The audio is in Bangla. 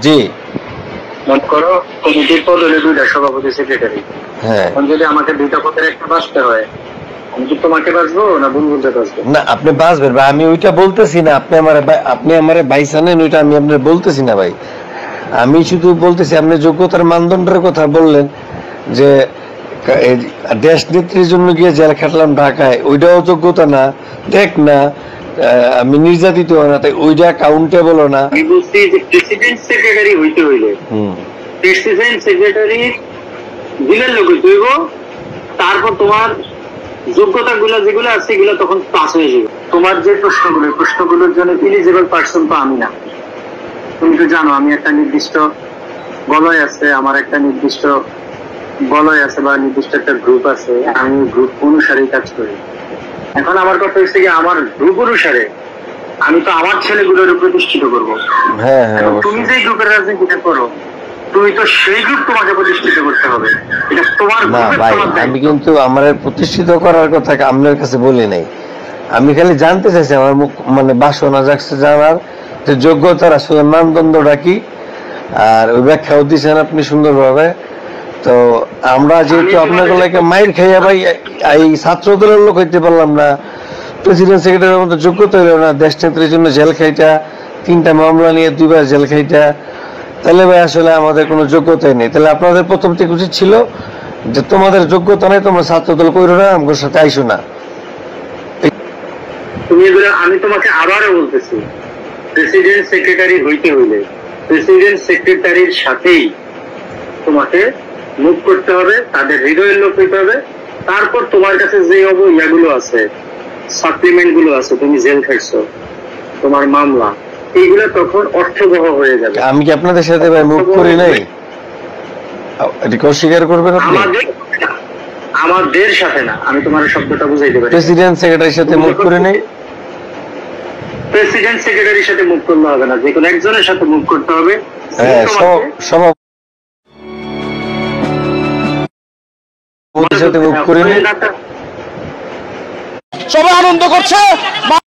জি। মনে করো কমিটির পদ হলে 2টা, সভাপতি সেক্রেটারি। হ্যাঁ, এখন যদি আমাকে 2টা পদের একটা বাঁচতে হয়, আমি কি তোমাকে বাঁচবো না বুলবুলকে বাঁচবো? না আপনি বাঁচবেন ভাই, আমি ওইটা বলতেছি না। আপনি আমারে বাইসানেন, ওইটা আমি আপনার বলতেছি না ভাই। আমি শুধু বলতেছি, আপনি যোগ্যতার মানদণ্ডের কথা বললেন যে এই দেশ নেত্রীর জন্য গিয়ে জেল খাটলাম ঢাকায়, ওইটাও যোগ্যতা না। দেখ না, আমি নির্যাতিত না, তাই ওইটা কাউন্টেবল না। আমি বলছি যে প্রেসিডেন্ট সেক্রেটারি হইতে হইলে প্রেসিডেন্ট সেক্রেটারি দিনের লোক হইতে হইব, তারপর তোমার যোগ্যতা গুলা যেগুলো আছে সেগুলো তখন পাস হয়ে যাবে। তোমার যে প্রশ্নগুলোর জন্য এলিজিবল পার্সন তো আমি না। তুমি তো জানো আমি একটা নির্দিষ্ট বলয় আছে, আমার একটা নির্দিষ্ট বলয় আছে বা নির্দিষ্ট একটা গ্রুপ আছে, আমি গ্রুপ অনুসারেই কাজ করি। এখন আমার কথা হচ্ছে কি, আমার গ্রুপ অনুসারে আমি তো আমার ছেলেগুলোর প্রতিষ্ঠিত করবো। হ্যাঁ হ্যাঁ, তুমি যে গ্রুপের রাজনীতিটা করো, তুমি তো সেই গ্রুপ তোমাকে প্রতিষ্ঠিত করতে হবে। এটা তোমার না ভাই, আমি কিন্তু আমার প্রতিষ্ঠিত করার কথা আপনার কাছে বলি নাই। আমি খালি জানতে চাইছি, আমার মানে বাসনা জাগছে জানার যে যোগ্যতার আসলে মানদণ্ডটা কি, আর ওই ব্যাখ্যাও দিচ্ছেন আপনি সুন্দরভাবে। তো আমরা যেহেতু আপনার গলাকে মাইর খাইয়া ভাই এই ছাত্র দলের লোক হইতে পারলাম না, প্রেসিডেন্ট সেক্রেটারির মতো যোগ্যতা হইল না, দেশ নেত্রীর জন্য জেল খাইটা, 3টা মামলা নিয়ে 2বার জেল খাইটা, তাহলে ভাই আসলে আমাদের কোনো যোগ্যতাই নেই। তাহলে আপনাদের প্রথম থেকে উচিত ছিল যে তোমাদের যোগ্যতা নেই, তোমরা ছাত্র দল করো না, আমার সাথে আইসো না। আমি তোমাকে আবারও বলতেছি, প্রেসিডেন্ট সেক্রেটারি হইতে হইলে প্রেসিডেন্ট সেক্রেটারির সাথেই তোমাকে মুভ করতে হবে, তাদের হৃদয়ের লোক হইতে হবে। তারপর তোমার কাছে যে ইয়াগুলো আছে, সাপ্লিমেন্ট গুলো আছে, তুমি জেল খাইছো, তোমার মামলা, এইগুলা তখন অর্থবহ হয়ে যাবে। আমি কি আপনাদের সাথে ভাই মুভ করি নাই? এটা অস্বীকার করবেন আপনি? আমাদের সাথে না, আমি তোমার শব্দটা বুঝাইতে পারি। প্রেসিডেন্ট সেক্রেটারির সাথে মুভ করে নেই। প্রেসিডেন্ট সেক্রেটারির সাথে মুভ করলে হবে না, যে কোনো একজনের সাথে মুভ করতে হবে। হ্যাঁ, সভাপতির সাথে মুভ করে নেই। সবাই আনন্দ করছে।